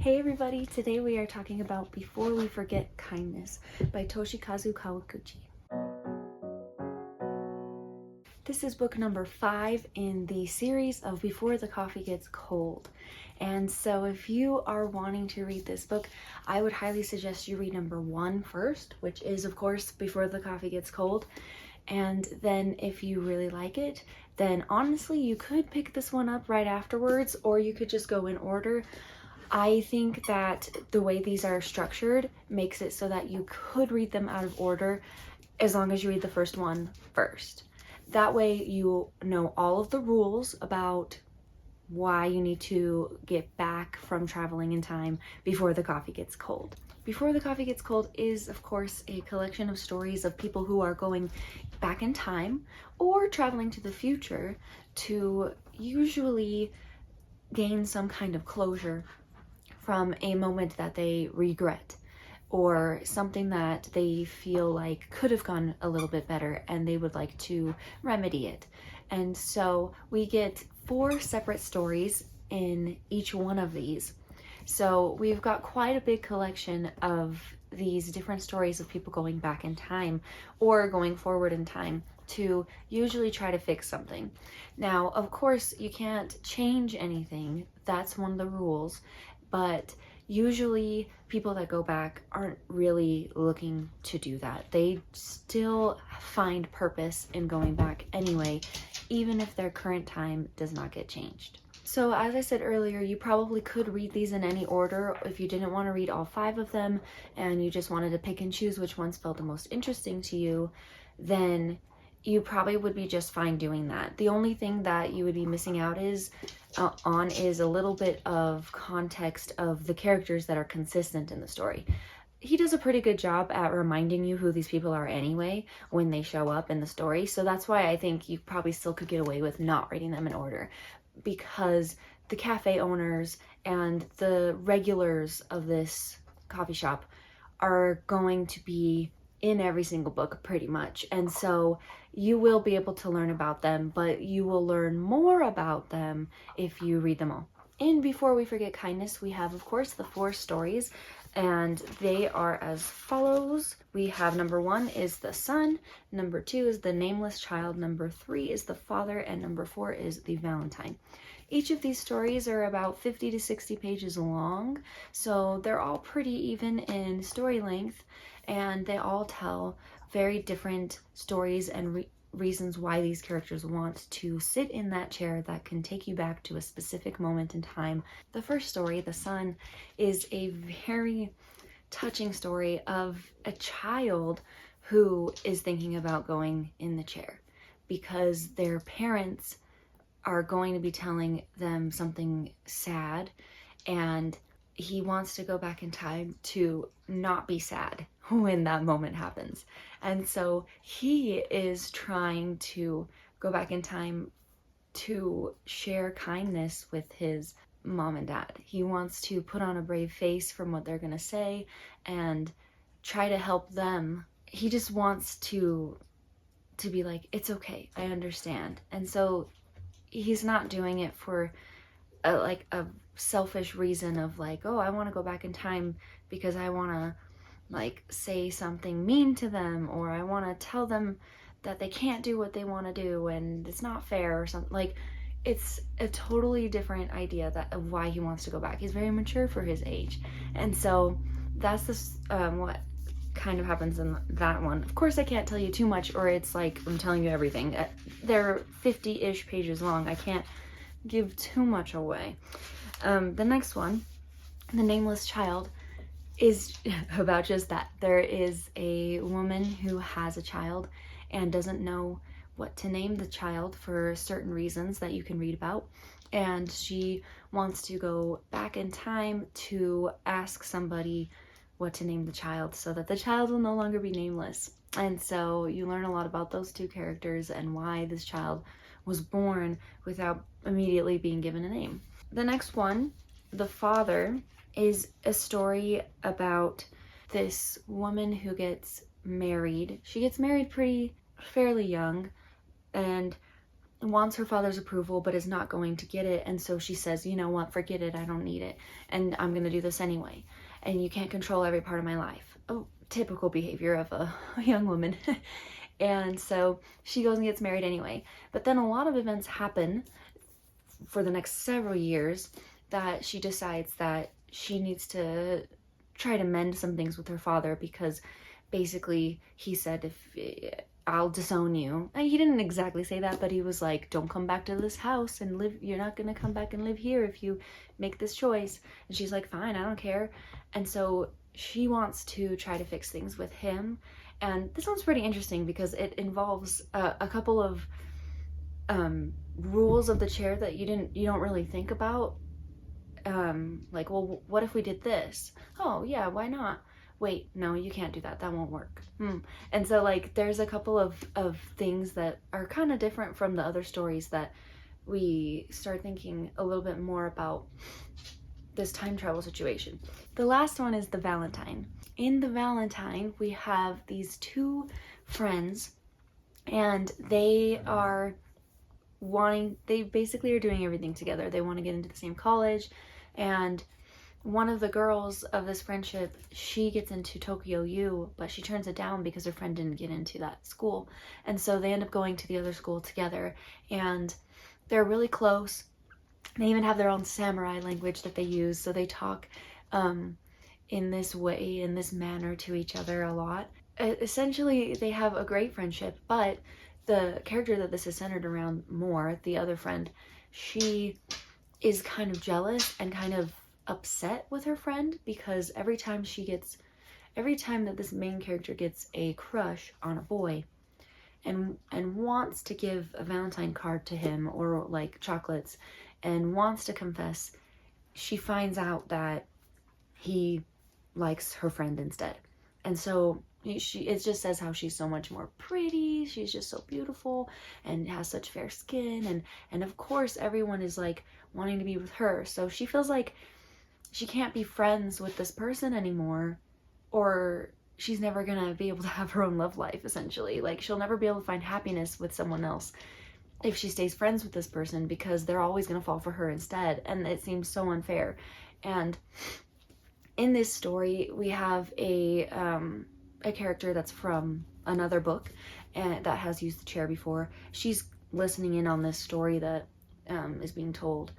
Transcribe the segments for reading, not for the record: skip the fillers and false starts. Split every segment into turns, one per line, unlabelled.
Hey everybody, today we are talking about Before We Forget Kindness by Toshikazu Kawaguchi. This is book number 5 in the series of Before the Coffee Gets Cold. And so if you are wanting to read this book, I would highly suggest you read number 1 first, which is of course Before the Coffee Gets Cold. And then if you really like it, then honestly you could pick this one up right afterwards, or you could just go in order. I think that the way these are structured makes it so that you could read them out of order as long as you read the first one first. That way you know all of the rules about why you need to get back from traveling in time before the coffee gets cold. Before the Coffee Gets Cold is, of course, a collection of stories of people who are going back in time or traveling to the future to usually gain some kind of closure from a moment that they regret or something that they feel like could have gone a little bit better and they would like to remedy it. And so we get 4 separate stories in each one of these. So we've got quite a big collection of these different stories of people going back in time or going forward in time to usually try to fix something. Now, of course, you can't change anything. That's one of the rules. But usually people that go back aren't really looking to do that. They still find purpose in going back anyway, even if their current time does not get changed. So as I said earlier, you probably could read these in any order if you didn't want to read all 5 of them and you just wanted to pick and choose which ones felt the most interesting to you, then you probably would be just fine doing that. The only thing that you would be missing out is a little bit of context of the characters that are consistent in the story. He does a pretty good job at reminding you who these people are anyway when they show up in the story, so that's why I think you probably still could get away with not reading them in order, because the cafe owners and the regulars of this coffee shop are going to be in every single book pretty much, and so you will be able to learn about them, but you will learn more about them if you read them all. In Before We Forget Kindness, we have, of course, the 4 stories, and they are as follows. We have number 1 is the son, number 2 is the nameless child, number 3 is the father, and number 4 is the Valentine. Each of these stories are about 50 to 60 pages long, so they're all pretty even in story length, and they all tell very different stories and reasons why these characters want to sit in that chair that can take you back to a specific moment in time. The first story, The Son, is a very touching story of a child who is thinking about going in the chair because their parents are going to be telling them something sad, and he wants to go back in time to not be sad when that moment happens. And so he is trying to go back in time to share kindness with his mom and dad. He wants to put on a brave face from what they're gonna say and try to help them. He just wants to be like, it's okay, I understand. And so he's not doing it for a selfish reason of like, oh, I want to go back in time because I want to like say something mean to them, or I want to tell them that they can't do what they want to do and it's not fair or something. Like, it's a totally different idea of why he wants to go back. He's very mature for his age, and so that's this what kind of happens in that one. Of course I can't tell you too much, or it's like I'm telling you everything. They're 50-ish pages long. I can't give too much away. The next one, The Nameless Child, is about just that. There is a woman who has a child and doesn't know what to name the child for certain reasons that you can read about, and she wants to go back in time to ask somebody what to name the child so that the child will no longer be nameless. And so you learn a lot about those 2 characters and why this child was born without immediately being given a name. The next one, The Father, is a story about this woman who gets married. She gets married fairly young, and wants her father's approval but is not going to get it, and so she says, you know what, forget it, I don't need it, and I'm gonna do this anyway, and you can't control every part of my life. Oh, typical behavior of a young woman. And so she goes and gets married anyway. But then a lot of events happen for the next several years that she decides that she needs to try to mend some things with her father, because basically he said, if I'll disown you. And he didn't exactly say that, but he was like, don't come back to this house and live, you're not gonna come back and live here if you make this choice. And she's like, fine, I don't care. And so she wants to try to fix things with him. And this one's pretty interesting because it involves a couple of rules of the chair that you don't really think about. Like, well, what if we did this? Oh yeah, why not? Wait, no, you can't do that. That won't work. And so like there's a couple of things that are kind of different from the other stories that we start thinking a little bit more about this time travel situation. The last one is The Valentine. In The Valentine, we have these two friends, and they basically are doing everything together. They want to get into the same college, and one of the girls of this friendship, she gets into Tokyo U, but she turns it down because her friend didn't get into that school. And so they end up going to the other school together, and they're really close. They even have their own samurai language that they use, so they talk in this way, in this manner to each other a lot. Essentially, they have a great friendship, but the character that this is centered around more, the other friend, she is kind of jealous and kind of upset with her friend, because every time that this main character gets a crush on a boy and wants to give a Valentine card to him, or like chocolates, and wants to confess, she finds out that he likes her friend instead. And so it just says how she's so much more pretty, she's just so beautiful and has such fair skin, and of course everyone is like wanting to be with her. So she feels like she can't be friends with this person anymore, or she's never gonna be able to have her own love life, essentially. Like, she'll never be able to find happiness with someone else if she stays friends with this person, because they're always gonna fall for her instead, and it seems so unfair. And in this story, we have a character that's from another book and that has used the chair before. She's listening in on this story that is being told,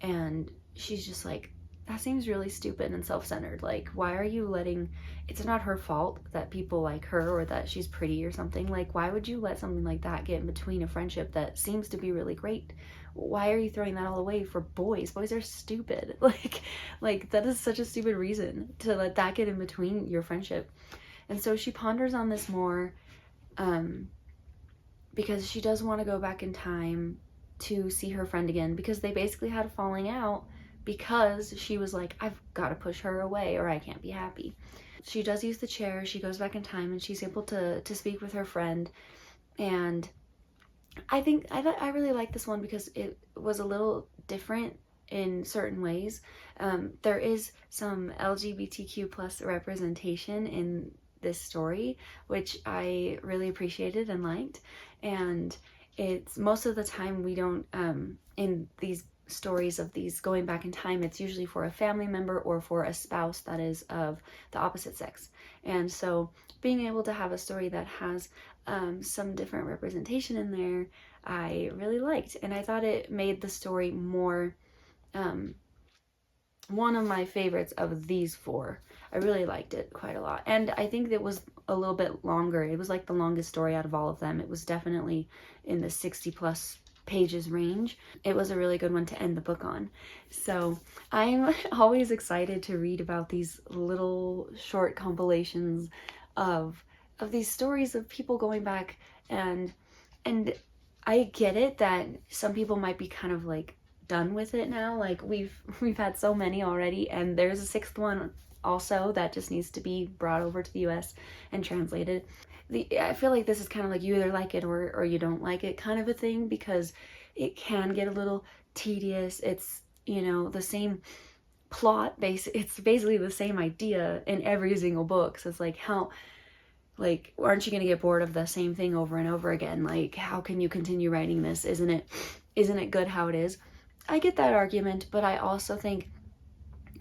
and she's just like, that seems really stupid and self-centered. Like, why are you letting, it's not her fault that people like her or that she's pretty or something. Like, why would you let something like that get in between a friendship that seems to be really great? Why are you throwing that all away for boys? Boys are stupid. Like that is such a stupid reason to let that get in between your friendship. And so she ponders on this more, because she does want to go back in time to see her friend again, because they basically had a falling out, because she was like, I've got to push her away or I can't be happy. She does use the chair. She goes back in time and she's able to speak with her friend. And I think I really like this one because it was a little different in certain ways. There is some LGBTQ plus representation in this story, which I really appreciated and liked. And it's most of the time we don't, in these stories of these going back in time, it's usually for a family member or for a spouse that is of the opposite sex. And so being able to have a story that has some different representation in there, I really liked. And I thought it made the story more, one of my favorites of these four. I really liked it quite a lot. And I think it was a little bit longer. It was like the longest story out of all of them. It was definitely in the 60 plus pages range. It was a really good one to end the book on. So I'm always excited to read about these little short compilations of these stories of people going back, and I get it that some people might be kind of like done with it now. Like we've had so many already, and there's a sixth one also that just needs to be brought over to the US and translated. I feel like this is kind of like you either like it or you don't like it kind of a thing, because it can get a little tedious. It's, you know, the same plot base. It's basically the same idea in every single book. So it's like, how Like, aren't you going to get bored of the same thing over and over again? Like, how can you continue writing this? Isn't it good how it is? I get that argument, but I also think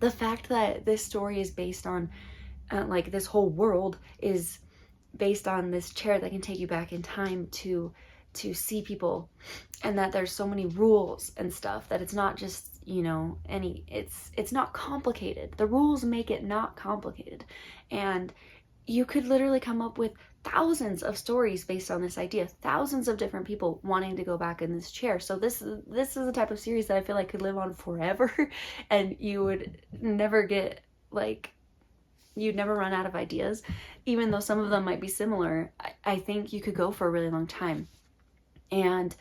the fact that this story is based on, like, this whole world is based on this chair that can take you back in time to see people, and that there's so many rules and stuff, that it's not just, you know, it's not complicated. The rules make it not complicated, and you could literally come up with thousands of stories based on this idea, thousands of different people wanting to go back in this chair. So this is the type of series that I feel like could live on forever, and you would never get, like, you'd never run out of ideas. Even though some of them might be similar, I think you could go for a really long time. And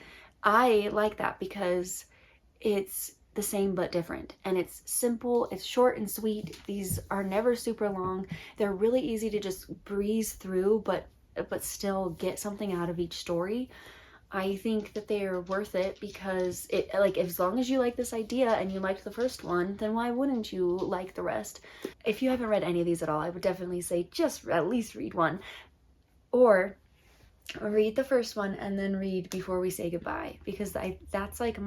I like that because it's the same but different, and it's simple, it's short and sweet. These are never super long. They're really easy to just breeze through, but still get something out of each story. I think that they are worth it because it, like, as long as you like this idea and you liked the first one, then why wouldn't you like the rest? If you haven't read any of these at all, I would definitely say just at least read one, or read the first one and then read Before We Say Goodbye, because that's like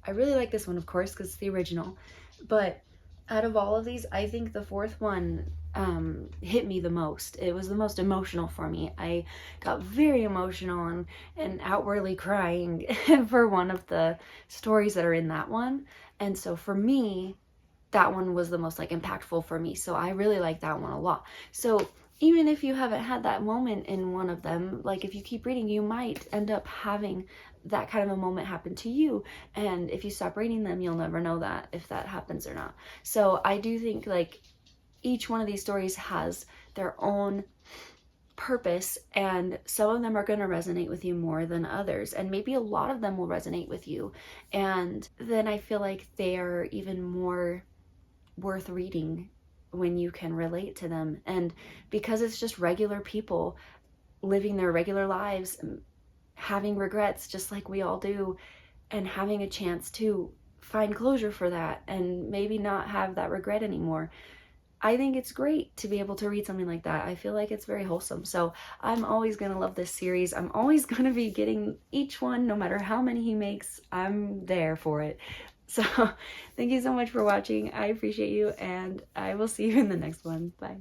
I really like this one, of course, because it's the original, but out of all of these, I think the fourth one hit me the most. It was the most emotional for me. I got very emotional and outwardly crying for one of the stories that are in that one. And so for me, that one was the most, like, impactful for me. So I really like that one a lot. So even if you haven't had that moment in one of them, like, if you keep reading, you might end up having that kind of a moment happen to you. And if you stop reading them, you'll never know that, if that happens or not. So I do think, like, each one of these stories has their own purpose, and some of them are going to resonate with you more than others, and maybe a lot of them will resonate with you, and then I feel like they are even more worth reading when you can relate to them. And because it's just regular people living their regular lives, having regrets just like we all do, and having a chance to find closure for that and maybe not have that regret anymore. I think it's great to be able to read something like that. I feel like it's very wholesome. So I'm always going to love this series. I'm always going to be getting each one, no matter how many he makes. I'm there for it. So thank you so much for watching. I appreciate you, and I will see you in the next one. Bye.